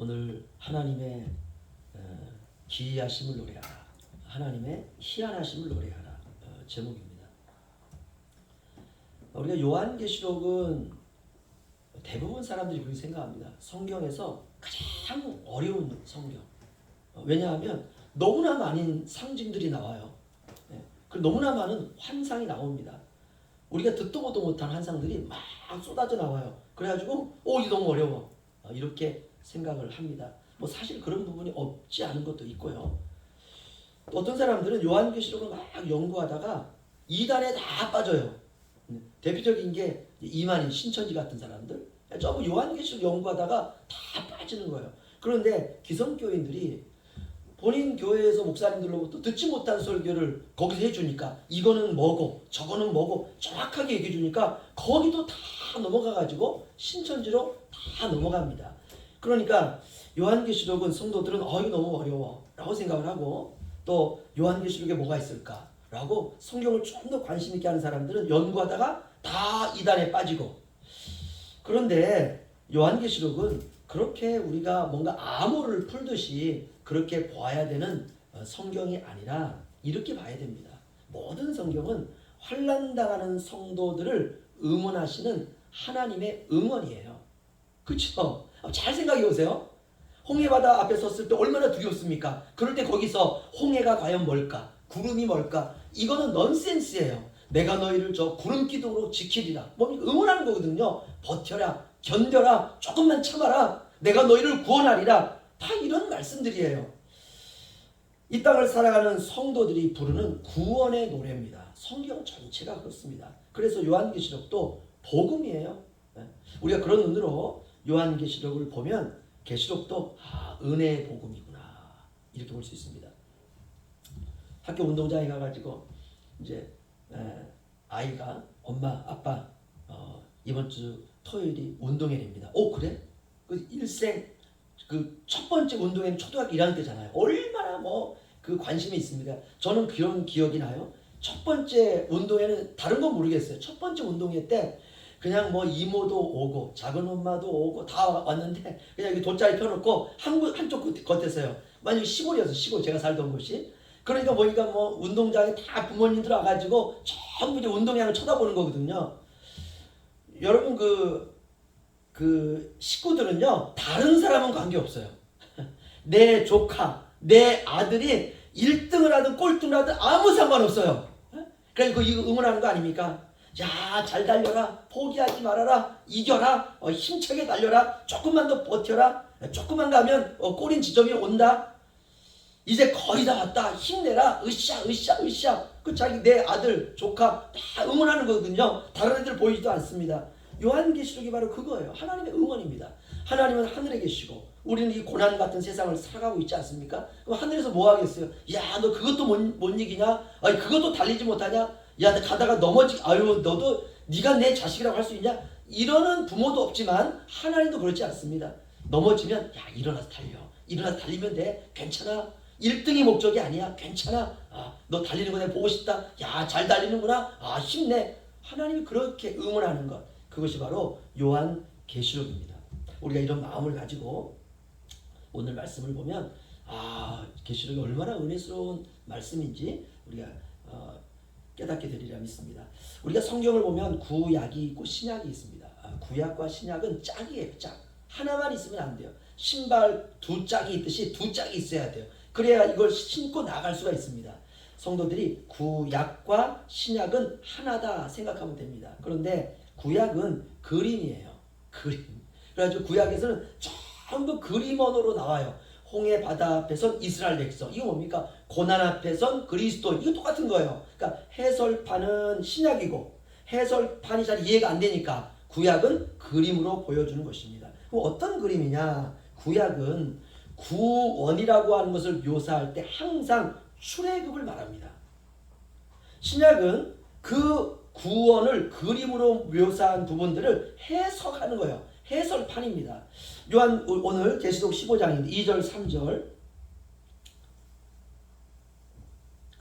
오늘 하나님의 기이하심을 노래하라, 하나님의 희한하심을 노래하라 제목입니다. 우리가 요한계시록은 대부분 사람들이 그렇게 생각합니다. 성경에서 가장 어려운 성경. 왜냐하면 너무나 많은 상징들이 나와요. 그리고 너무나 많은 환상이 나옵니다. 우리가 듣도 보도 못한 환상들이 막 쏟아져 나와요. 그래가지고 이게 너무 어려워 이렇게 생각을 합니다. 뭐 사실 그런 부분이 없지 않은 것도 있고요. 또 어떤 사람들은 요한계시록을 막 연구하다가 이단에 다 빠져요. 대표적인 게 이만희, 신천지 같은 사람들, 전부 요한계시록 연구하다가 다 빠지는 거예요. 그런데 기성교인들이 본인 교회에서 목사님들로부터 듣지 못한 설교를 거기서 해주니까 이거는 뭐고 저거는 뭐고 정확하게 얘기해 주니까 거기도 다 넘어가가지고 신천지로 다 넘어갑니다. 그러니까 요한계시록은 성도들은 이거 너무 어려워 라고 생각을 하고, 또 요한계시록에 뭐가 있을까 라고 성경을 좀 더 관심 있게 하는 사람들은 연구하다가 다 이단에 빠지고, 그런데 요한계시록은 그렇게 우리가 뭔가 암호를 풀듯이 그렇게 봐야 되는 성경이 아니라 이렇게 봐야 됩니다. 모든 성경은 환난당하는 성도들을 응원하시는 하나님의 응원이에요. 그렇죠? 잘 생각해 보세요. 홍해바다 앞에 섰을 때 얼마나 두렵습니까? 그럴 때 거기서 홍해가 과연 뭘까? 구름이 뭘까? 이거는 넌센스예요. 내가 너희를 저 구름 기둥으로 지키리라. 응원하는 거거든요. 버텨라, 견뎌라, 조금만 참아라, 내가 너희를 구원하리라. 다 이런 말씀들이에요. 이 땅을 살아가는 성도들이 부르는 구원의 노래입니다. 성경 전체가 그렇습니다. 그래서 요한계시록도 복음이에요. 우리가 그런 눈으로 요한계시록을 보면 계시록도 은혜의 복음이구나 이렇게 볼 수 있습니다. 학교 운동장에 가가지고 이제 아이가 엄마 아빠 이번 주 토요일이 운동회입니다. 그래? 그 일생 그 첫 번째 운동회는 초등학교 1학년 때잖아요. 얼마나 그 관심이 있습니까? 저는 그런 기억이 나요. 첫 번째 운동회는 다른 건 모르겠어요. 첫 번째 운동회 때 그냥 이모도 오고 작은 엄마도 오고 다 왔는데 그냥 여기 돗자리 펴놓고 한쪽 겉에서요. 만약에 시골이어서 시골 제가 살던 곳이. 그러니까 보니까 운동장에 다 부모님들 와가지고 전부 이제 운동장을 쳐다보는 거거든요. 여러분 그 식구들은요 다른 사람은 관계없어요. 내 조카, 내 아들이 1등을 하든 꼴등을 하든 아무 상관없어요. 그러니까 이거 응원하는 거 아닙니까? 야, 잘 달려라, 포기하지 말아라, 이겨라, 힘차게 달려라, 조금만 더 버텨라, 조금만 가면 꼬린 지점이 온다, 이제 거의 다 왔다, 힘내라, 으쌰 으쌰 으쌰. 그 자기 내 아들 조카 다 응원하는 거거든요. 다른 애들 보이지도 않습니다. 요한계시록이 바로 그거예요. 하나님의 응원입니다. 하나님은 하늘에 계시고 우리는 이 고난 같은 세상을 살아가고 있지 않습니까? 그럼 하늘에서 뭐 하겠어요? 야, 너 그것도 못 이기냐? 아니, 그것도 달리지 못하냐? 야, 너 가다가 넘어지, 너도 네가 내 자식이라고 할 수 있냐? 이러는 부모도 없지만 하나님도 그렇지 않습니다. 넘어지면 야, 일어나서 달려. 일어나서 달리면 돼. 괜찮아. 1등이 목적이 아니야. 괜찮아. 너 달리는 거 내가 보고 싶다. 야, 잘 달리는구나. 힘내. 하나님이 그렇게 응원하는 것. 그것이 바로 요한계시록입니다. 우리가 이런 마음을 가지고 오늘 말씀을 보면 계시록이 얼마나 은혜스러운 말씀인지 우리가 깨닫게 되리라 믿습니다. 우리가 성경을 보면 구약이 있고 신약이 있습니다. 구약과 신약은 짝이에요. 짝. 하나만 있으면 안 돼요. 신발 2짝이 있듯이 2짝이 있어야 돼요. 그래야 이걸 신고 나갈 수가 있습니다. 성도들이 구약과 신약은 하나다 생각하면 됩니다. 그런데 구약은 그림이에요. 그림. 그래가지고 구약에서는 전부 그림 언어로 나와요. 홍해 바다 앞에선 이스라엘 백성. 이거 뭡니까? 고난 앞에선 그리스도. 이거 똑같은 거예요. 그러니까 해설판은 신약이고 해설판이 잘 이해가 안 되니까 구약은 그림으로 보여주는 것입니다. 그럼 어떤 그림이냐? 구약은 구원이라고 하는 것을 묘사할 때 항상 출애굽을 말합니다. 신약은 그 구원을 그림으로 묘사한 부분들을 해석하는 거예요. 해설판입니다. 요한 오늘 계시록 15장입니다. 2절 3절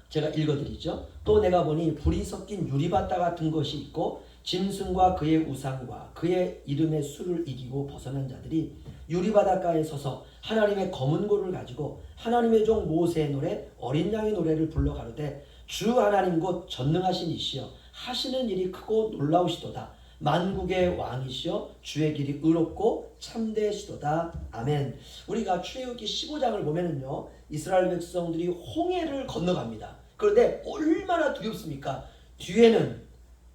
제가 읽어드리죠. 또 내가 보니 불이 섞인 유리바다 같은 것이 있고 짐승과 그의 우상과 그의 이름의 수를 이기고 벗어난 자들이 유리바닷가에 서서 하나님의 검은 고를 가지고 하나님의 종 모세의 노래 어린 양의 노래를 불러 가로되 주 하나님 곧 전능하신 이시여 하시는 일이 크고 놀라우시도다. 만국의 왕이시여 주의 길이 의롭고 참되시도다. 아멘. 우리가 출애굽기 15장을 보면은요, 이스라엘 백성들이 홍해를 건너갑니다. 그런데 얼마나 두렵습니까? 뒤에는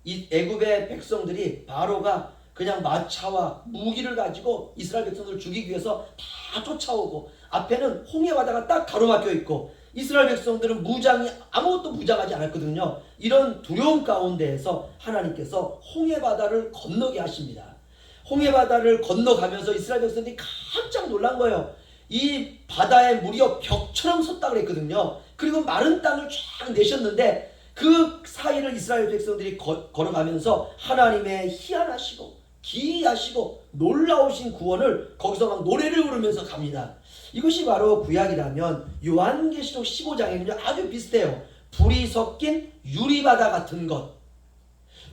이 애굽의 백성들이 바로가 그냥 마차와 무기를 가지고 이스라엘 백성들을 죽이기 위해서 다 쫓아오고, 앞에는 홍해 바다가 딱 가로막혀 있고 이스라엘 백성들은 아무것도 무장하지 않았거든요. 이런 두려움 가운데에서 하나님께서 홍해 바다를 건너게 하십니다. 홍해 바다를 건너가면서 이스라엘 백성들이 깜짝 놀란 거예요. 이 바다에 무려 벽처럼 섰다 그랬거든요. 그리고 마른 땅을 쫙 내셨는데 그 사이를 이스라엘 백성들이 걸어가면서 하나님의 희한하시고 기이하시고 놀라우신 구원을 거기서 막 노래를 부르면서 갑니다. 이것이 바로 구약이라면 요한계시록 15장에는요 아주 비슷해요. 불이 섞인 유리바다 같은 것,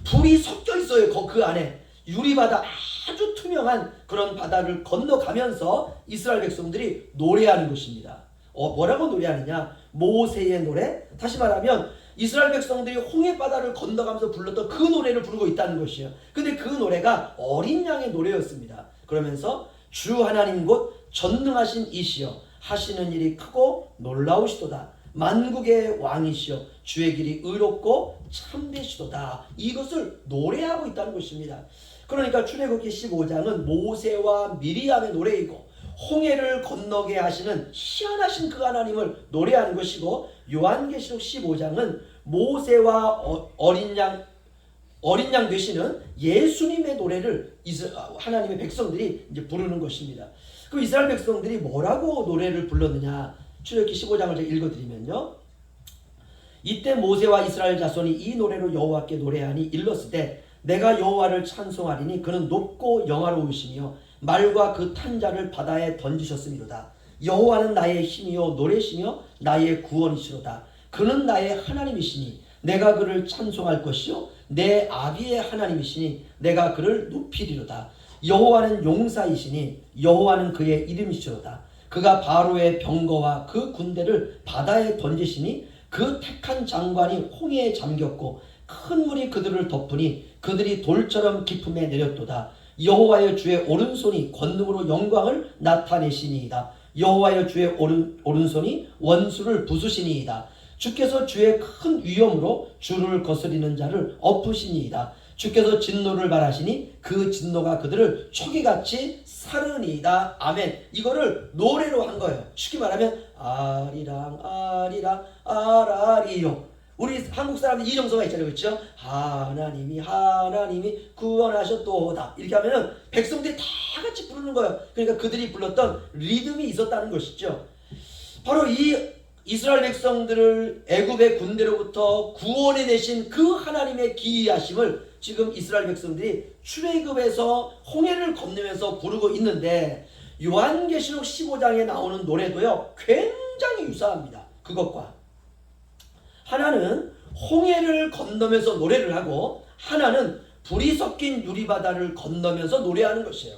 불이 섞여 있어요. 그 안에 유리바다, 아주 투명한 그런 바다를 건너가면서 이스라엘 백성들이 노래하는 것입니다. 뭐라고 노래하느냐? 모세의 노래, 다시 말하면 이스라엘 백성들이 홍해 바다를 건너가면서 불렀던 그 노래를 부르고 있다는 것이에요. 근데 그 노래가 어린 양의 노래였습니다. 그러면서 주 하나님 곧 전능하신 이시여 하시는 일이 크고 놀라우시도다. 만국의 왕이시여 주의 길이 의롭고 참되시도다. 이것을 노래하고 있다는 것입니다. 그러니까 출애굽기 15장은 모세와 미리암의 노래이고 홍해를 건너게 하시는 희한하신 그 하나님을 노래하는 것이고, 요한계시록 15장은 모세와 어린 양 되시는 예수님의 노래를 하나님의 백성들이 이제 부르는 것입니다. 그럼 이스라엘 백성들이 뭐라고 노래를 불렀느냐? 출애굽기 15장을 제가 읽어드리면요, 이때 모세와 이스라엘 자손이 이 노래로 여호와께 노래하니 일렀으되 내가 여호와를 찬송하리니 그는 높고 영화로우시며 말과 그 탄 자를 바다에 던지셨음이로다. 여호와는 나의 힘이요 노래시며 나의 구원이시로다. 그는 나의 하나님이시니 내가 그를 찬송할 것이요 내 아비의 하나님이시니 내가 그를 높이리로다. 여호와는 용사이시니 여호와는 그의 이름이시로다. 그가 바로의 병거와 그 군대를 바다에 던지시니 그 택한 장관이 홍해에 잠겼고 큰 물이 그들을 덮으니 그들이 돌처럼 깊음에 내렸도다. 여호와여 주의 오른손이 권능으로 영광을 나타내시니이다. 여호와여 주의 오른손이 원수를 부수시니이다. 주께서 주의 큰 위엄으로 주를 거스리는 자를 엎으시니이다. 주께서 진노를 발하시니 그 진노가 그들을 초기같이 사르니이다. 아멘. 이거를 노래로 한 거예요. 쉽게 말하면 아리랑 아리랑 아라리요. 우리 한국 사람들 이 정서가 있잖아요. 그렇죠? 하나님이 구원하셨도다. 이렇게 하면은 백성들이 다 같이 부르는 거예요. 그러니까 그들이 불렀던 리듬이 있었다는 것이죠. 바로 이 이스라엘 백성들을 애굽의 군대로부터 구원해 내신 그 하나님의 기이하심을 지금 이스라엘 백성들이 출애굽에서 홍해를 건너면서 부르고 있는데, 요한계시록 15장에 나오는 노래도요 굉장히 유사합니다. 그것과 하나는 홍해를 건너면서 노래를 하고 하나는 불이 섞인 유리바다를 건너면서 노래하는 것이에요.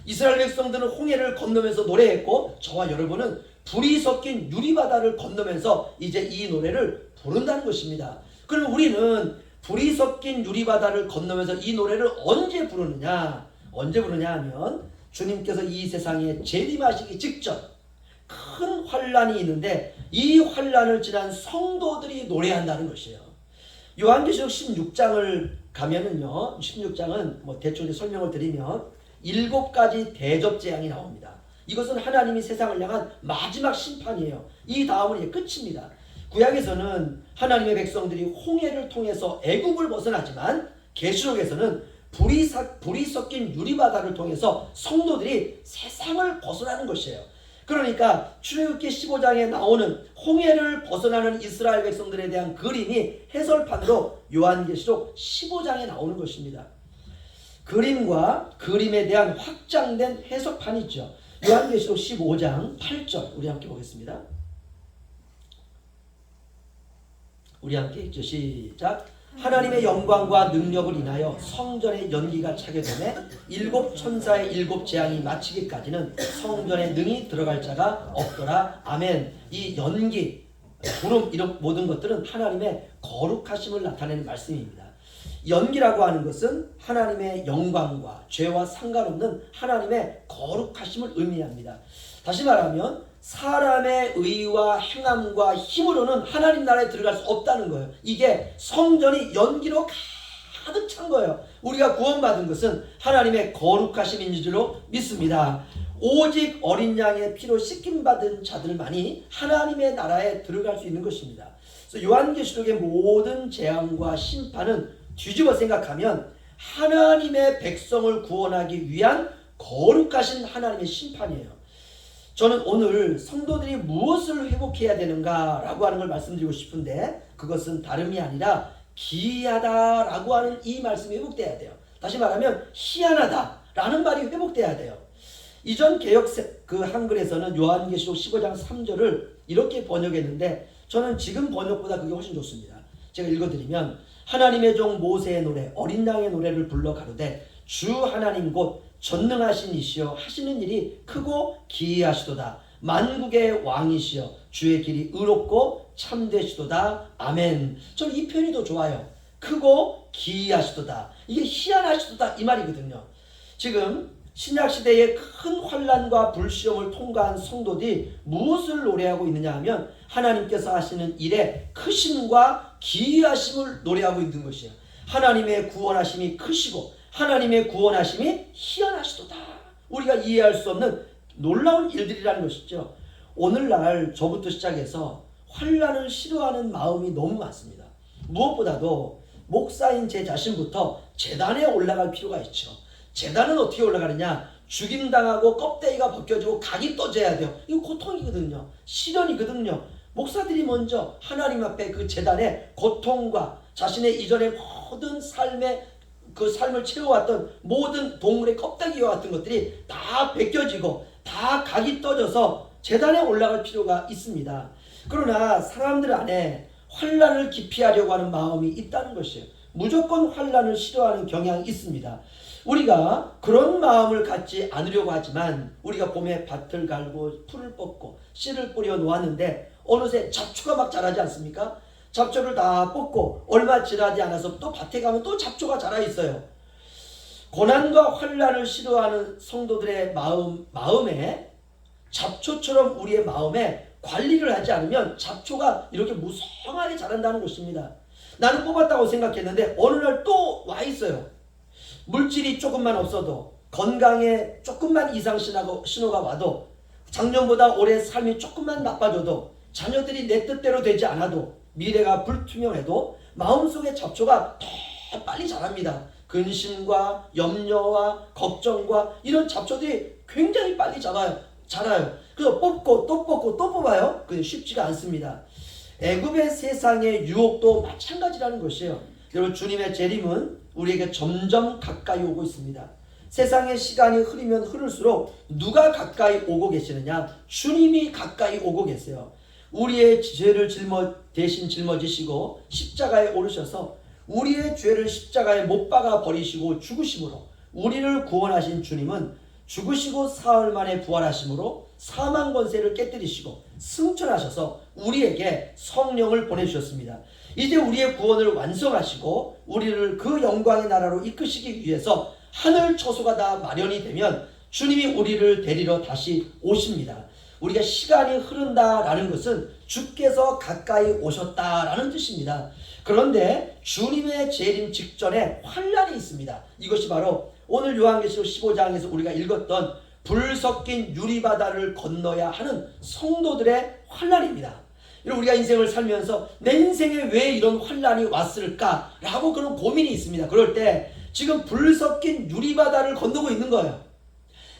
이스라엘 백성들은 홍해를 건너면서 노래했고 저와 여러분은 불이 섞인 유리바다를 건너면서 이제 이 노래를 부른다는 것입니다. 그럼 우리는 불이 섞인 유리바다를 건너면서 이 노래를 언제 부르느냐 하면 주님께서 이 세상에 재림하시기 직전 큰 환란이 있는데 이 환란을 지난 성도들이 노래한다는 것이에요. 요한계시록 16장을 가면은요, 16장은 뭐 대충 설명을 드리면 7가지 대접 재앙이 나옵니다. 이것은 하나님이 세상을 향한 마지막 심판이에요. 이 다음은 이제 끝입니다. 구약에서는 하나님의 백성들이 홍해를 통해서 애굽을 벗어나지만 계시록에서는 불이 섞인 유리바다를 통해서 성도들이 세상을 벗어나는 것이에요. 그러니까 출애굽기 15장에 나오는 홍해를 벗어나는 이스라엘 백성들에 대한 그림이 해설판으로 요한계시록 15장에 나오는 것입니다. 그림과 그림에 대한 확장된 해석판이 있죠. 요한계시록 15장 8절 우리 함께 보겠습니다. 우리 함께 읽죠. 시작. 하나님의 영광과 능력을 인하여 성전의 연기가 차게 되매 일곱 천사의 일곱 재앙이 마치기까지는 성전에 능히 들어갈 자가 없더라. 아멘. 이 연기, 구름 이런 모든 것들은 하나님의 거룩하심을 나타내는 말씀입니다. 연기라고 하는 것은 하나님의 영광과 죄와 상관없는 하나님의 거룩하심을 의미합니다. 다시 말하면 사람의 의와 행함과 힘으로는 하나님 나라에 들어갈 수 없다는 거예요. 이게 성전이 연기로 가득 찬 거예요. 우리가 구원받은 것은 하나님의 거룩하심인 줄로 믿습니다. 오직 어린 양의 피로 씻김받은 자들만이 하나님의 나라에 들어갈 수 있는 것입니다. 그래서 요한계시록의 모든 재앙과 심판은 뒤집어 생각하면 하나님의 백성을 구원하기 위한 거룩하신 하나님의 심판이에요. 저는 오늘 성도들이 무엇을 회복해야 되는가라고 하는 걸 말씀드리고 싶은데, 그것은 다름이 아니라 기이하다라고 하는 이 말씀이 회복돼야 돼요. 다시 말하면 희한하다라는 말이 회복돼야 돼요. 이전 개역 그 한글에서는 요한계시록 15장 3절을 이렇게 번역했는데 저는 지금 번역보다 그게 훨씬 좋습니다. 제가 읽어드리면, 하나님의 종 모세의 노래 어린 양의 노래를 불러 가로되 주 하나님 곧 전능하신 이시여 하시는 일이 크고 기이하시도다. 만국의 왕이시여 주의 길이 의롭고 참되시도다. 아멘. 저는 이 표현이 더 좋아요. 크고 기이하시도다. 이게 희한하시도다 이 말이거든요. 지금 신약시대의 큰 환난과 불시험을 통과한 성도들이 무엇을 노래하고 있느냐 하면 하나님께서 하시는 일의 크심과 기이하심을 노래하고 있는 것이에요. 하나님의 구원하심이 크시고 하나님의 구원하심이 희한하시도다. 우리가 이해할 수 없는 놀라운 일들이라는 것이죠. 오늘날 저부터 시작해서 환난을 싫어하는 마음이 너무 많습니다. 무엇보다도 목사인 제 자신부터 제단에 올라갈 필요가 있죠. 제단은 어떻게 올라가느냐? 죽임당하고 껍데기가 벗겨지고 각이 떠져야 돼요. 이거 고통이거든요. 시련이거든요. 목사들이 먼저 하나님 앞에 그 제단에 고통과 자신의 이전의 모든 삶의 그 삶을 채워왔던 모든 동물의 껍데기와 같은 것들이 다 벗겨지고 다 각이 떠져서 제단에 올라갈 필요가 있습니다. 그러나 사람들 안에 환난을 기피하려고 하는 마음이 있다는 것이에요. 무조건 환난을 싫어하는 경향이 있습니다. 우리가 그런 마음을 갖지 않으려고 하지만 우리가 봄에 밭을 갈고 풀을 뽑고 씨를 뿌려 놓았는데 어느새 잡초가 막 자라지 않습니까? 잡초를 다 뽑고 얼마 지나지 않아서 또 밭에 가면 또 잡초가 자라 있어요. 고난과 환난을 싫어하는 성도들의 마음에 잡초처럼 우리의 마음에 관리를 하지 않으면 잡초가 이렇게 무성하게 자란다는 것입니다. 나는 뽑았다고 생각했는데 어느 날 또 와 있어요. 물질이 조금만 없어도, 건강에 조금만 이상 신호가 와도, 작년보다 올해 삶이 조금만 나빠져도, 자녀들이 내 뜻대로 되지 않아도, 미래가 불투명해도 마음속에 잡초가 더 빨리 자랍니다. 근심과 염려와 걱정과 이런 잡초들이 굉장히 빨리 자라요. 그래서 뽑고 또 뽑고 또 뽑아요. 그게 쉽지가 않습니다. 애굽의 세상의 유혹도 마찬가지라는 것이에요. 여러분, 주님의 재림은 우리에게 점점 가까이 오고 있습니다. 세상의 시간이 흐르면 흐를수록 누가 가까이 오고 계시느냐? 주님이 가까이 오고 계세요. 우리의 죄를 대신 짊어지시고 십자가에 오르셔서 우리의 죄를 십자가에 못 박아 버리시고 죽으심으로 우리를 구원하신 주님은 죽으시고 사흘 만에 부활하심으로 사망 권세를 깨뜨리시고 승천하셔서 우리에게 성령을 보내주셨습니다. 이제 우리의 구원을 완성하시고 우리를 그 영광의 나라로 이끄시기 위해서 하늘 처소가 다 마련이 되면 주님이 우리를 데리러 다시 오십니다. 우리가 시간이 흐른다라는 것은 주께서 가까이 오셨다라는 뜻입니다. 그런데 주님의 재림 직전에 환난이 있습니다. 이것이 바로 오늘 요한계시록 15장에서 우리가 읽었던 불 섞인 유리바다를 건너야 하는 성도들의 환난입니다. 우리가 인생을 살면서 내 인생에 왜 이런 환난이 왔을까라고 그런 고민이 있습니다. 그럴 때 지금 불 섞인 유리바다를 건너고 있는 거예요.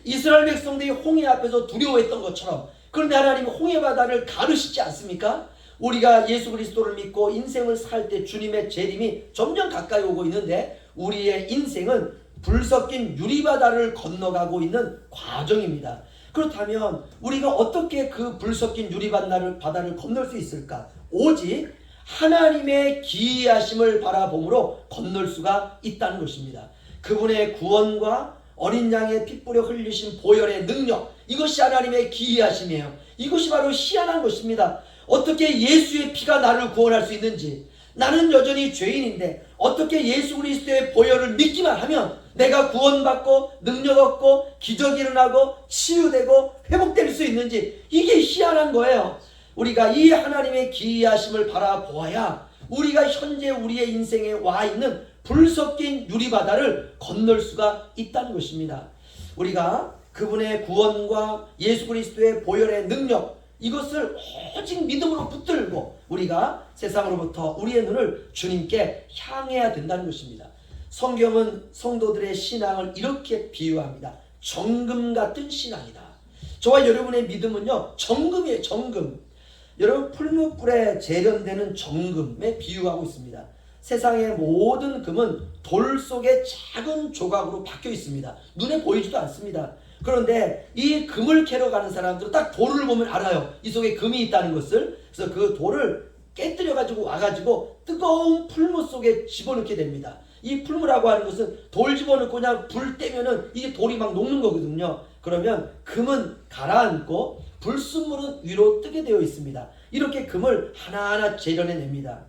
이스라엘 백성들이 홍해 앞에서 두려워했던 것처럼. 그런데 하나님은 홍해 바다를 가르시지 않습니까? 우리가 예수 그리스도를 믿고 인생을 살 때 주님의 재림이 점점 가까이 오고 있는데 우리의 인생은 불 섞인 유리바다를 건너가고 있는 과정입니다. 그렇다면 우리가 어떻게 그 불 섞인 유리바다를 건널 수 있을까? 오직 하나님의 기이하심을 바라봄으로 건널 수가 있다는 것입니다. 그분의 구원과 어린 양의 피 뿌려 흘리신 보혈의 능력, 이것이 하나님의 기이하심이에요. 이것이 바로 희한한 것입니다. 어떻게 예수의 피가 나를 구원할 수 있는지, 나는 여전히 죄인인데 어떻게 예수 그리스도의 보혈을 믿기만 하면 내가 구원받고 능력 얻고 기적이 일어나고 치유되고 회복될 수 있는지, 이게 희한한 거예요. 우리가 이 하나님의 기이하심을 바라보아야 우리가 현재 우리의 인생에 와 있는 불 섞인 유리바다를 건널 수가 있다는 것입니다. 우리가 그분의 구원과 예수 그리스도의 보혈의 능력, 이것을 오직 믿음으로 붙들고 우리가 세상으로부터 우리의 눈을 주님께 향해야 된다는 것입니다. 성경은 성도들의 신앙을 이렇게 비유합니다. 정금 같은 신앙이다. 저와 여러분의 믿음은요, 정금이에요. 정금. 여러분, 풀무불에 재련되는 정금에 비유하고 있습니다. 세상의 모든 금은 돌 속의 작은 조각으로 박혀 있습니다. 눈에 보이지도 않습니다. 그런데 이 금을 캐러 가는 사람들은 딱 돌을 보면 알아요. 이 속에 금이 있다는 것을. 그래서 그 돌을 깨뜨려 가지고 와가지고 뜨거운 풀무 속에 집어넣게 됩니다. 이 풀무라고 하는 것은 돌 집어넣고 그냥 불 떼면은 이게 돌이 막 녹는 거거든요. 그러면 금은 가라앉고 불순물은 위로 뜨게 되어 있습니다. 이렇게 금을 하나하나 재련해냅니다.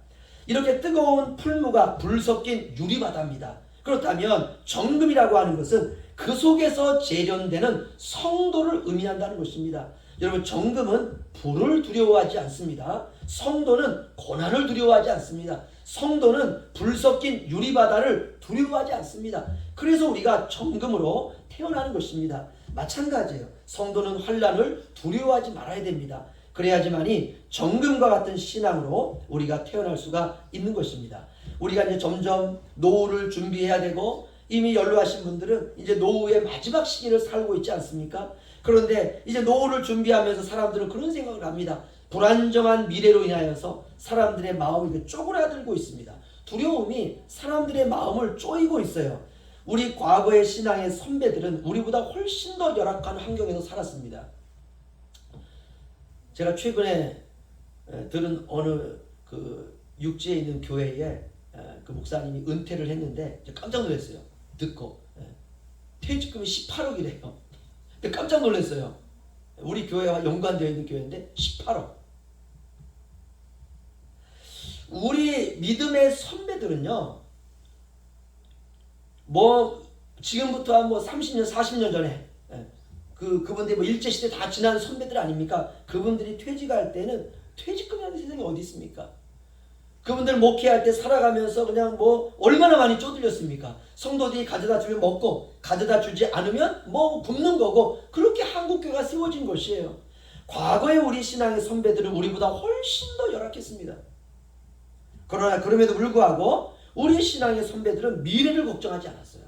이렇게 뜨거운 풀무가 불 섞인 유리바다입니다. 그렇다면 정금이라고 하는 것은 그 속에서 재련되는 성도를 의미한다는 것입니다. 여러분, 정금은 불을 두려워하지 않습니다. 성도는 고난을 두려워하지 않습니다. 성도는 불 섞인 유리바다를 두려워하지 않습니다. 그래서 우리가 정금으로 태어나는 것입니다. 마찬가지예요. 성도는 환난을 두려워하지 말아야 됩니다. 그래야지만이 정금과 같은 신앙으로 우리가 태어날 수가 있는 것입니다. 우리가 이제 점점 노후를 준비해야 되고, 이미 연로하신 분들은 이제 노후의 마지막 시기를 살고 있지 않습니까? 그런데 이제 노후를 준비하면서 사람들은 그런 생각을 합니다. 불안정한 미래로 인하여서 사람들의 마음이 쪼그라들고 있습니다. 두려움이 사람들의 마음을 쪼이고 있어요. 우리 과거의 신앙의 선배들은 우리보다 훨씬 더 열악한 환경에서 살았습니다. 제가 최근에 들은 어느 그 육지에 있는 교회에 그 목사님이 은퇴를 했는데 깜짝 놀랐어요. 듣고 퇴직금이 18억이래요. 근데 깜짝 놀랐어요. 우리 교회와 연관되어 있는 교회인데 18억. 우리 믿음의 선배들은요, 뭐 지금부터 한 뭐 30년 40년 전에 그분들이 뭐 일제시대 다 지난 선배들 아닙니까? 그분들이 퇴직할 때는 퇴직금이라는 세상에 어디 있습니까? 그분들 목회할 때 살아가면서 그냥 뭐 얼마나 많이 쪼들렸습니까? 성도들이 가져다 주면 먹고, 가져다 주지 않으면 뭐 굶는 거고, 그렇게 한국교회가 세워진 것이에요. 과거의 우리 신앙의 선배들은 우리보다 훨씬 더 열악했습니다. 그러나 그럼에도 불구하고 우리 신앙의 선배들은 미래를 걱정하지 않았어요.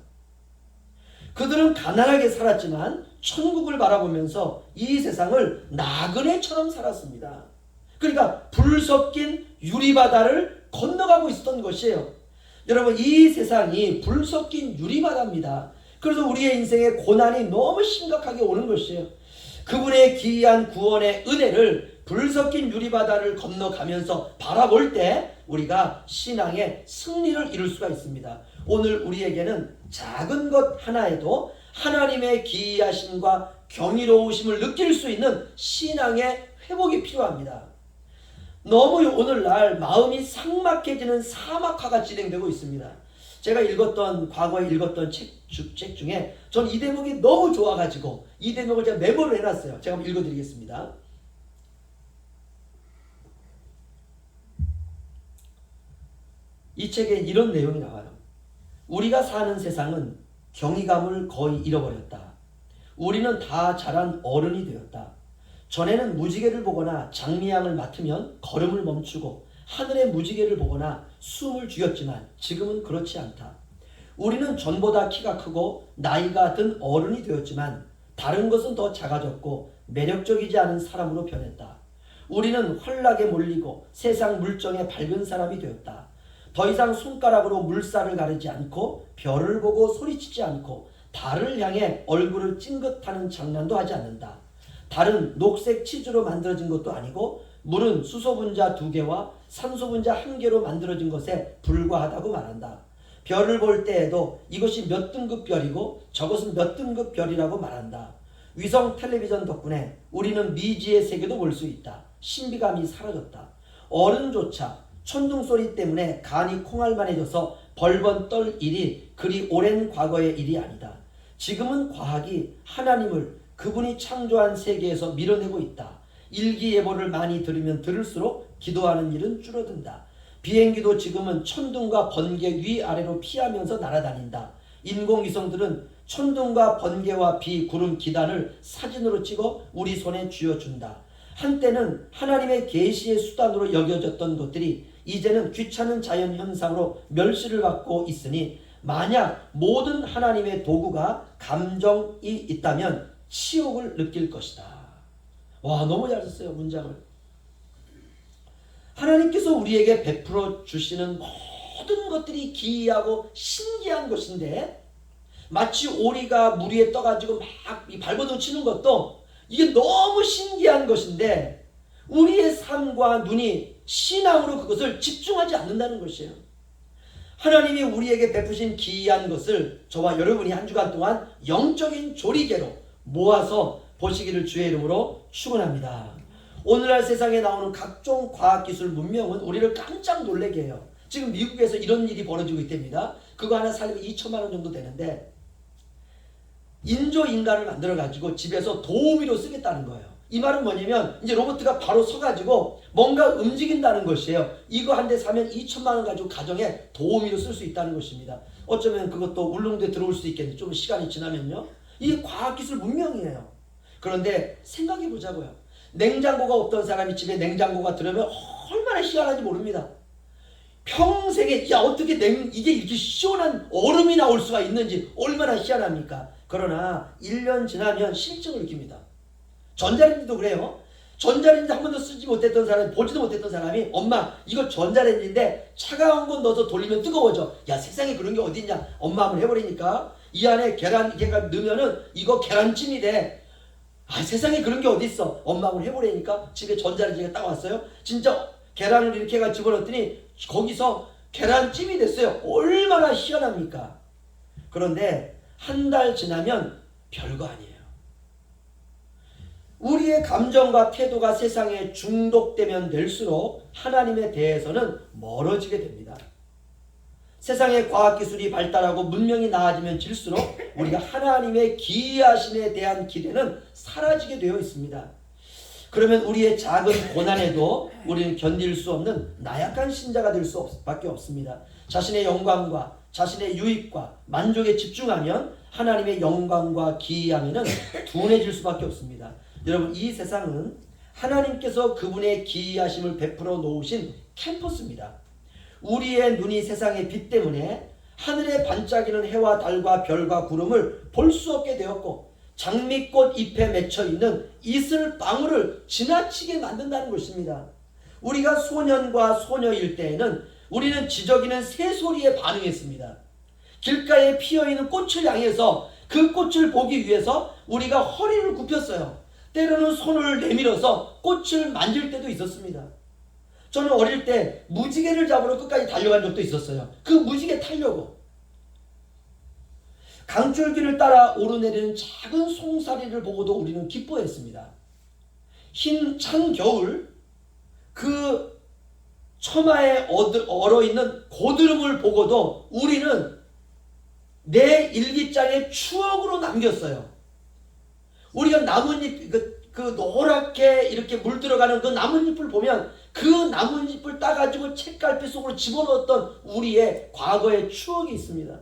그들은 가난하게 살았지만 천국을 바라보면서 이 세상을 나그네처럼 살았습니다. 그러니까 불 섞인 유리바다를 건너가고 있었던 것이에요. 여러분, 이 세상이 불 섞인 유리바다입니다. 그래서 우리의 인생에 고난이 너무 심각하게 오는 것이에요. 그분의 기이한 구원의 은혜를 불 섞인 유리바다를 건너가면서 바라볼 때 우리가 신앙의 승리를 이룰 수가 있습니다. 오늘 우리에게는 작은 것 하나에도 하나님의 기이하심과 경이로우심을 느낄 수 있는 신앙의 회복이 필요합니다. 너무 오늘날 마음이 삭막해지는 사막화가 진행되고 있습니다. 제가 과거에 읽었던 책 중에 전 이 대목이 너무 좋아가지고 이 대목을 제가 메모를 해놨어요. 제가 한번 읽어드리겠습니다. 이 책에 이런 내용이 나와요. 우리가 사는 세상은 경이감을 거의 잃어버렸다. 우리는 다 자란 어른이 되었다. 전에는 무지개를 보거나 장미향을 맡으면 걸음을 멈추고 하늘의 무지개를 보거나 숨을 죽였지만 지금은 그렇지 않다. 우리는 전보다 키가 크고 나이가 든 어른이 되었지만 다른 것은 더 작아졌고 매력적이지 않은 사람으로 변했다. 우리는 활락에 몰리고 세상 물정에 밝은 사람이 되었다. 더 이상 손가락으로 물살을 가르지 않고 별을 보고 소리치지 않고 달을 향해 얼굴을 찡긋하는 장난도 하지 않는다. 달은 녹색 치즈로 만들어진 것도 아니고 물은 수소분자 2개와 산소분자 1개로 만들어진 것에 불과하다고 말한다. 별을 볼 때에도 이것이 몇 등급 별이고 저것은 몇 등급 별이라고 말한다. 위성 텔레비전 덕분에 우리는 미지의 세계도 볼 수 있다. 신비감이 사라졌다. 어른조차 천둥 소리 때문에 간이 콩알만해져서 벌번 떨 일이 그리 오랜 과거의 일이 아니다. 지금은 과학이 하나님을 그분이 창조한 세계에서 밀어내고 있다. 일기예보를 많이 들으면 들을수록 기도하는 일은 줄어든다. 비행기도 지금은 천둥과 번개 위아래로 피하면서 날아다닌다. 인공위성들은 천둥과 번개와 비, 구름, 기단을 사진으로 찍어 우리 손에 쥐어준다. 한때는 하나님의 계시의 수단으로 여겨졌던 것들이 이제는 귀찮은 자연현상으로 멸시를 받고 있으니 만약 모든 하나님의 도구가 감정이 있다면 치욕을 느낄 것이다. 와, 너무 잘 썼어요, 문장을. 하나님께서 우리에게 베풀어 주시는 모든 것들이 기이하고 신기한 것인데 마치 오리가 물 위에 떠가지고 막 발버둥 치는 것도 이게 너무 신기한 것인데 우리의 삶과 눈이 신앙으로 그것을 집중하지 않는다는 것이에요. 하나님이 우리에게 베푸신 기이한 것을 저와 여러분이 한 주간 동안 영적인 조리개로 모아서 보시기를 주의 이름으로 축원합니다. 오늘날 세상에 나오는 각종 과학기술 문명은 우리를 깜짝 놀라게 해요. 지금 미국에서 이런 일이 벌어지고 있답니다. 그거 하나 살리면 2천만 원 정도 되는데 인조인간을 만들어가지고 집에서 도우미로 쓰겠다는 거예요. 이 말은 뭐냐면 이제 로봇가 바로 서가지고 뭔가 움직인다는 것이에요. 이거 한 대 사면 2천만 원 가지고 가정에 도우미로 쓸 수 있다는 것입니다. 어쩌면 그것도 울릉도에 들어올 수 있겠는데 좀 시간이 지나면요. 이게 과학기술 문명이에요. 그런데 생각해 보자고요. 냉장고가 없던 사람이 집에 냉장고가 들어오면 얼마나 희한한지 모릅니다. 평생에 어떻게 이게 이렇게 시원한 얼음이 나올 수가 있는지 얼마나 희한합니까? 그러나 1년 지나면 실증을 느낍니다. 전자레인지도 그래요. 전자레인지 한 번도 쓰지 못했던 사람이, 보지도 못했던 사람이 엄마 이거 전자레인지인데 차가운 거 넣어서 돌리면 뜨거워져. 야, 세상에 그런 게 어딨냐. 엄마 한번 해버리니까 이 안에 계란 이렇게 넣으면은 이거 계란찜이 돼. 아, 세상에 그런 게 어딨어. 엄마 한번 해보려니까 집에 전자레인지가 딱 왔어요. 진짜 계란을 이렇게 해가 집어넣었더니 거기서 계란찜이 됐어요. 얼마나 희한합니까? 그런데 한 달 지나면 별거 아니에요. 우리의 감정과 태도가 세상에 중독되면 될수록 하나님에 대해서는 멀어지게 됩니다. 세상의 과학기술이 발달하고 문명이 나아지면 질수록 우리가 하나님의 기이하심에 대한 기대는 사라지게 되어 있습니다. 그러면 우리의 작은 고난에도 우리는 견딜 수 없는 나약한 신자가 될 수밖에 없습니다. 자신의 영광과 자신의 유익과 만족에 집중하면 하나님의 영광과 기이함에는 둔해질 수밖에 없습니다. 여러분, 이 세상은 하나님께서 그분의 기이하심을 베풀어 놓으신 캠퍼스입니다. 우리의 눈이 세상의 빛 때문에 하늘에 반짝이는 해와 달과 별과 구름을 볼 수 없게 되었고 장미꽃 잎에 맺혀있는 이슬방울을 지나치게 만든다는 것입니다. 우리가 소년과 소녀일 때에는 우리는 지저귀는 새소리에 반응했습니다. 길가에 피어있는 꽃을 향해서 그 꽃을 보기 위해서 우리가 허리를 굽혔어요. 때로는 손을 내밀어서 꽃을 만질 때도 있었습니다. 저는 어릴 때 무지개를 잡으러 끝까지 달려간 적도 있었어요. 그 무지개 타려고. 강줄기를 따라 오르내리는 작은 송사리를 보고도 우리는 기뻐했습니다. 흰 찬 겨울 그 처마에 얼어있는 고드름을 보고도 우리는 내 일기장에 추억으로 남겼어요. 우리가 나뭇잎 그 노랗게 이렇게 물들어가는 그 나뭇잎을 보면 그 나뭇잎을 따가지고 책갈피 속으로 집어넣었던 우리의 과거의 추억이 있습니다.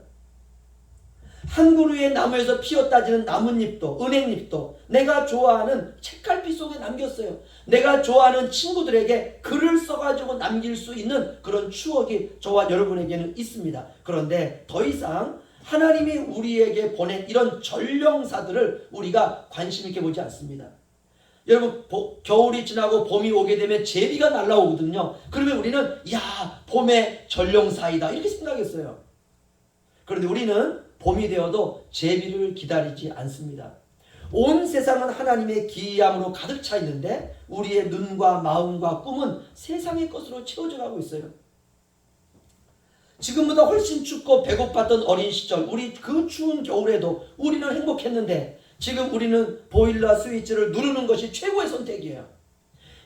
한 그루의 나무에서 피었다지는 나뭇잎도 은행잎도 내가 좋아하는 책갈피 속에 남겼어요. 내가 좋아하는 친구들에게 글을 써가지고 남길 수 있는 그런 추억이 저와 여러분에게는 있습니다. 그런데 더 이상 하나님이 우리에게 보낸 이런 전령사들을 우리가 관심 있게 보지 않습니다. 여러분, 겨울이 지나고 봄이 오게 되면 제비가 날라오거든요. 그러면 우리는 야, 봄의 전령사이다 이렇게 생각했어요. 그런데 우리는 봄이 되어도 제비를 기다리지 않습니다. 온 세상은 하나님의 기이함으로 가득 차 있는데 우리의 눈과 마음과 꿈은 세상의 것으로 채워져 가고 있어요. 지금보다 훨씬 춥고 배고팠던 어린 시절, 우리 그 추운 겨울에도 우리는 행복했는데 지금 우리는 보일러 스위치를 누르는 것이 최고의 선택이에요.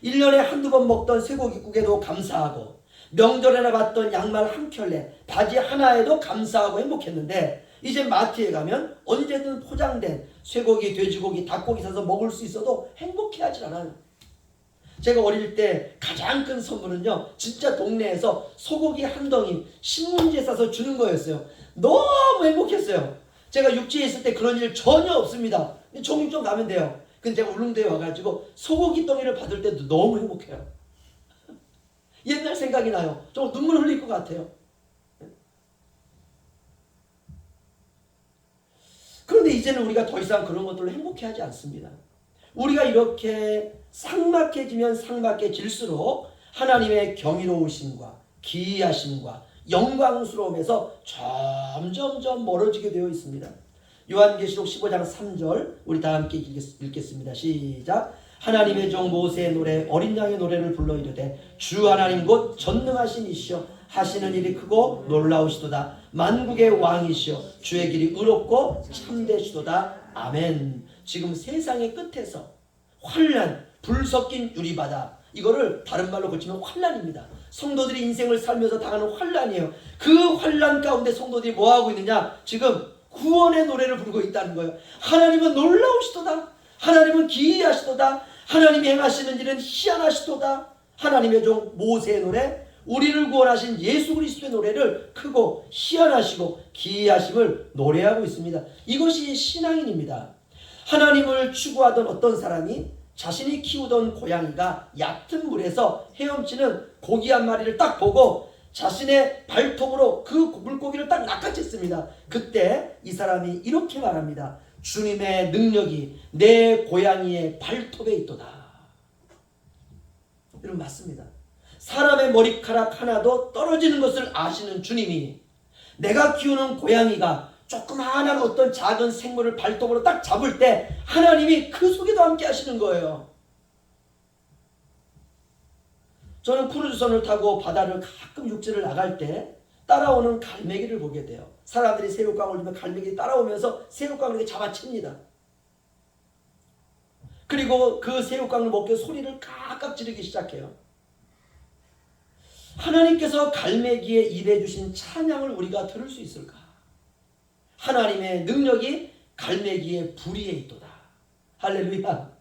1년에 한두 번 먹던 쇠고기국에도 감사하고 명절에나 봤던 양말 한 켤레, 바지 하나에도 감사하고 행복했는데 이제 마트에 가면 언제든 포장된 쇠고기, 돼지고기, 닭고기 사서 먹을 수 있어도 행복해하지 않아요. 제가 어릴 때 가장 큰 선물은요, 진짜 동네에서 소고기 한 덩이 신문지에 싸서 주는 거였어요. 너무 행복했어요. 제가 육지에 있을 때 그런 일 전혀 없습니다. 종종 가면 돼요. 근데 제가 울릉도에 와가지고 소고기 덩이를 받을 때도 너무 행복해요. 옛날 생각이 나요. 좀 눈물 흘릴 것 같아요. 그런데 이제는 우리가 더 이상 그런 것들로 행복해하지 않습니다. 우리가 이렇게 삭막해지면 삭막해질수록 하나님의 경이로우심과 기이하심과 영광스러움에서 점점점 멀어지게 되어 있습니다. 요한계시록 15장 3절 우리 다 함께 읽겠습니다. 시작. 하나님의 종 모세의 노래 어린 양의 노래를 불러 이르되 주 하나님 곧 전능하신 이시여 하시는 일이 크고 놀라우시도다. 만국의 왕이시여 주의 길이 의롭고 참되시도다. 아멘. 지금 세상의 끝에서 환난, 불 섞인 유리바다, 이거를 다른 말로 고치면 환난입니다. 성도들이 인생을 살면서 당하는 환난이에요. 그 환난 가운데 성도들이 뭐하고 있느냐? 지금 구원의 노래를 부르고 있다는 거예요. 하나님은 놀라우시도다. 하나님은 기이하시도다. 하나님이 행하시는 일은 희한하시도다. 하나님의 종 모세의 노래, 우리를 구원하신 예수 그리스도의 노래를 크고 희한하시고 기이하심을 노래하고 있습니다. 이것이 신앙인입니다. 하나님을 추구하던 어떤 사람이 자신이 키우던 고양이가 얕은 물에서 헤엄치는 고기 한 마리를 딱 보고 자신의 발톱으로 그 물고기를 딱 낚아챘습니다. 그때 이 사람이 이렇게 말합니다. 주님의 능력이 내 고양이의 발톱에 있도다. 여러분 맞습니다. 사람의 머리카락 하나도 떨어지는 것을 아시는 주님이 내가 키우는 고양이가 조그마한 어떤 작은 생물을 발톱으로 딱 잡을 때 하나님이 그 속에도 함께 하시는 거예요. 저는 크루즈선을 타고 바다를 가끔 육지를 나갈 때 따라오는 갈매기를 보게 돼요. 사람들이 새우깡을 주면 갈매기 따라오면서 새우깡을 이렇게 잡아챕니다. 그리고 그 새우깡을 먹고 소리를 깍깍 지르기 시작해요. 하나님께서 갈매기에 입에 주신 찬양을 우리가 들을 수 있을까? 하나님의 능력이 갈매기의 부리에 있도다. 할렐루야.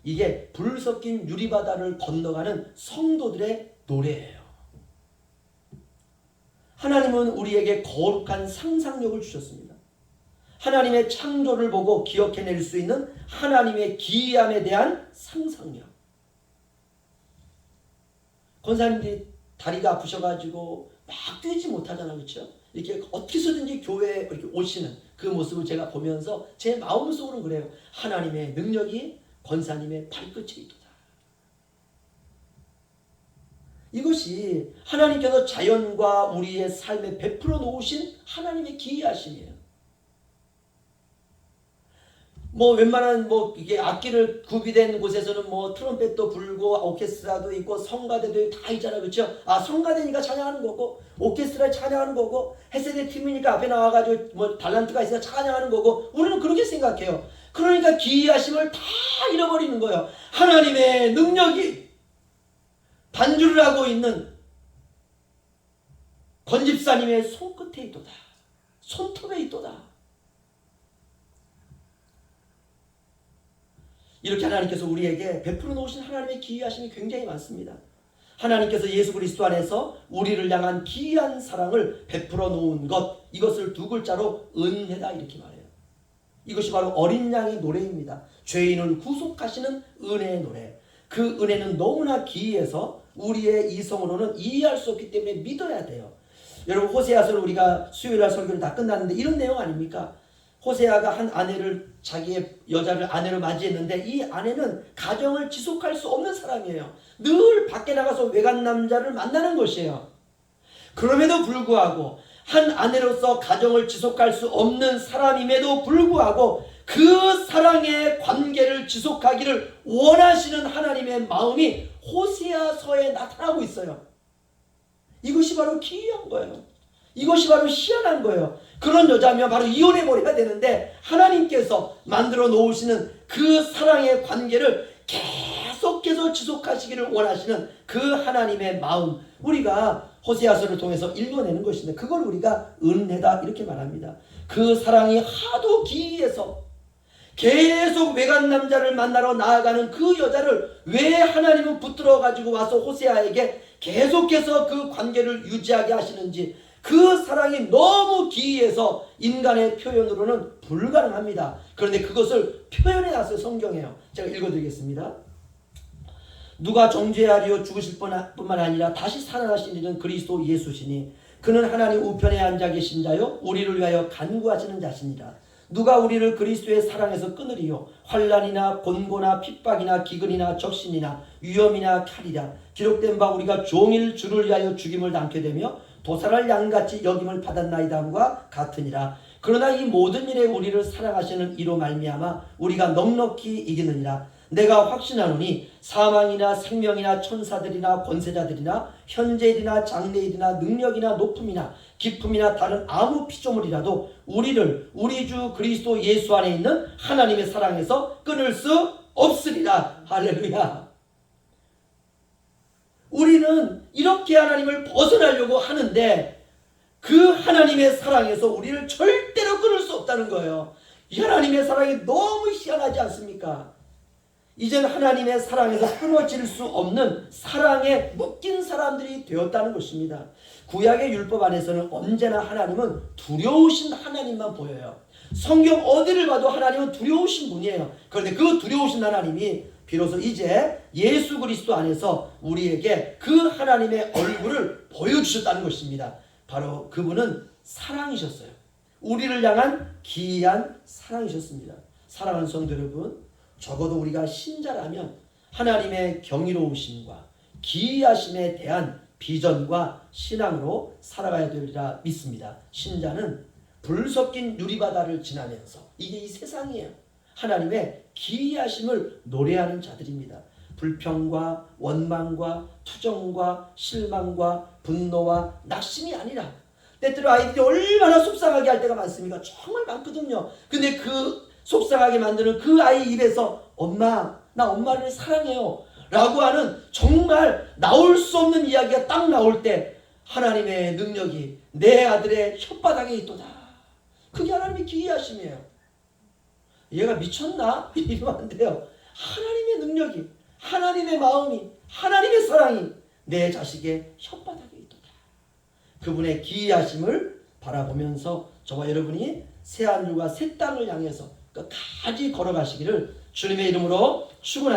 이게 불 섞인 유리바다를 건너가는 성도들의 노래예요. 하나님은 우리에게 거룩한 상상력을 주셨습니다. 하나님의 창조를 보고 기억해낼 수 있는 하나님의 기이함에 대한 상상력. 권사님들이 다리가 아프셔가지고 막 뛰지 못하잖아요. 그렇죠? 이렇게 어떻게 해서든지 교회에 이렇게 오시는 그 모습을 제가 보면서 제 마음속으로는 그래요. 하나님의 능력이 권사님의 발끝에 있도다. 이것이 하나님께서 자연과 우리의 삶에 베풀어 놓으신 하나님의 기이하심이에요. 웬만한 이게 악기를 구비된 곳에서는 트럼펫도 불고 오케스트라도 있고 성가대도 다 있잖아요. 그렇죠? 성가대니까 찬양하는 거고 오케스트라에 찬양하는 거고 헤세대 팀이니까 앞에 나와가지고 달란트가 있으니까 찬양하는 거고 우리는 그렇게 생각해요. 그러니까 기이하심을 다 잃어버리는 거예요. 하나님의 능력이 반주를 하고 있는 권집사님의 손끝에 있도다. 손톱에 있도다. 이렇게 하나님께서 우리에게 베풀어 놓으신 하나님의 기이하심이 굉장히 많습니다. 하나님께서 예수 그리스도 안에서 우리를 향한 기이한 사랑을 베풀어 놓은 것, 이것을 두 글자로 은혜다 이렇게 말해요. 이것이 바로 어린 양의 노래입니다. 죄인을 구속하시는 은혜의 노래. 그 은혜는 너무나 기이해서 우리의 이성으로는 이해할 수 없기 때문에 믿어야 돼요. 여러분 호세아서를 우리가 수요일날 설교를 다 끝났는데 이런 내용 아닙니까? 호세아가 한 아내를 자기의 여자를 아내로 맞이했는데 이 아내는 가정을 지속할 수 없는 사람이에요. 늘 밖에 나가서 외간 남자를 만나는 것이에요. 그럼에도 불구하고 한 아내로서 가정을 지속할 수 없는 사람임에도 불구하고 그 사랑의 관계를 지속하기를 원하시는 하나님의 마음이 호세아서에 나타나고 있어요. 이것이 바로 기이한 거예요. 이것이 바로 희한한 거예요. 그런 여자면 바로 이혼해버려야 되는데 하나님께서 만들어 놓으시는 그 사랑의 관계를 계속해서 지속하시기를 원하시는 그 하나님의 마음, 우리가 호세아서를 통해서 읽어내는 것인데 그걸 우리가 은혜다 이렇게 말합니다. 그 사랑이 하도 기이해서 계속 외간 남자를 만나러 나아가는 그 여자를 왜 하나님은 붙들어 가지고 와서 호세아에게 계속해서 그 관계를 유지하게 하시는지, 그 사랑이 너무 기이해서 인간의 표현으로는 불가능합니다. 그런데 그것을 표현해 놨어요. 성경에요. 제가 읽어드리겠습니다. 누가 정죄하리요 죽으실 뿐만 아니라 다시 살아나신 이는 그리스도 예수시니 그는 하나님 우편에 앉아 계신 자요 우리를 위하여 간구하시는 자시니라. 누가 우리를 그리스도의 사랑에서 끊으리요? 환난이나 곤고나 핍박이나 기근이나 적신이나 위험이나 칼이라. 기록된 바 우리가 종일 주를 위하여 죽임을 당케 되며 도살할 양같이 여김을 받았나이다함과 같으니라. 그러나 이 모든 일에 우리를 사랑하시는 이로 말미암아 우리가 넉넉히 이기느니라. 내가 확신하노니 사망이나 생명이나 천사들이나 권세자들이나 현재일이나 장래일이나 능력이나 높음이나 기품이나 다른 아무 피조물이라도 우리를 우리 주 그리스도 예수 안에 있는 하나님의 사랑에서 끊을 수 없으리라. 할렐루야. 우리는 이렇게 하나님을 벗어나려고 하는데 그 하나님의 사랑에서 우리를 절대로 끊을 수 없다는 거예요. 이 하나님의 사랑이 너무 희한하지 않습니까? 이젠 하나님의 사랑에서 끊어질 수 없는 사랑에 묶인 사람들이 되었다는 것입니다. 구약의 율법 안에서는 언제나 하나님은 두려우신 하나님만 보여요. 성경 어디를 봐도 하나님은 두려우신 분이에요. 그런데 그 두려우신 하나님이 비로소 이제 예수 그리스도 안에서 우리에게 그 하나님의 얼굴을 보여주셨다는 것입니다. 바로 그분은 사랑이셨어요. 우리를 향한 기이한 사랑이셨습니다. 사랑하는 성도 여러분, 적어도 우리가 신자라면 하나님의 경이로우심과 기이하심에 대한 비전과 신앙으로 살아가야 되리라 믿습니다. 신자는 불 섞인 유리바다를 지나면서, 이게 이 세상이에요, 하나님의 기이하심을 노래하는 자들입니다. 불평과 원망과 투정과 실망과 분노와 낙심이 아니라, 때때로 아이들이 얼마나 속상하게 할 때가 많습니까? 정말 많거든요. 근데 그 속상하게 만드는 그 아이 입에서 엄마, 나 엄마를 사랑해요 라고 하는 정말 나올 수 없는 이야기가 딱 나올 때 하나님의 능력이 내 아들의 혓바닥에 있도다. 그게 하나님의 기이하심이에요. 얘가 미쳤나? 이러면 안 돼요. 하나님의 능력이, 하나님의 마음이, 하나님의 사랑이 내 자식의 혓바닥에 있도다. 그분의 기이하심을 바라보면서 저와 여러분이 새 하늘과 새 땅을 향해서 끝까지 걸어가시기를 주님의 이름으로 축원합니다.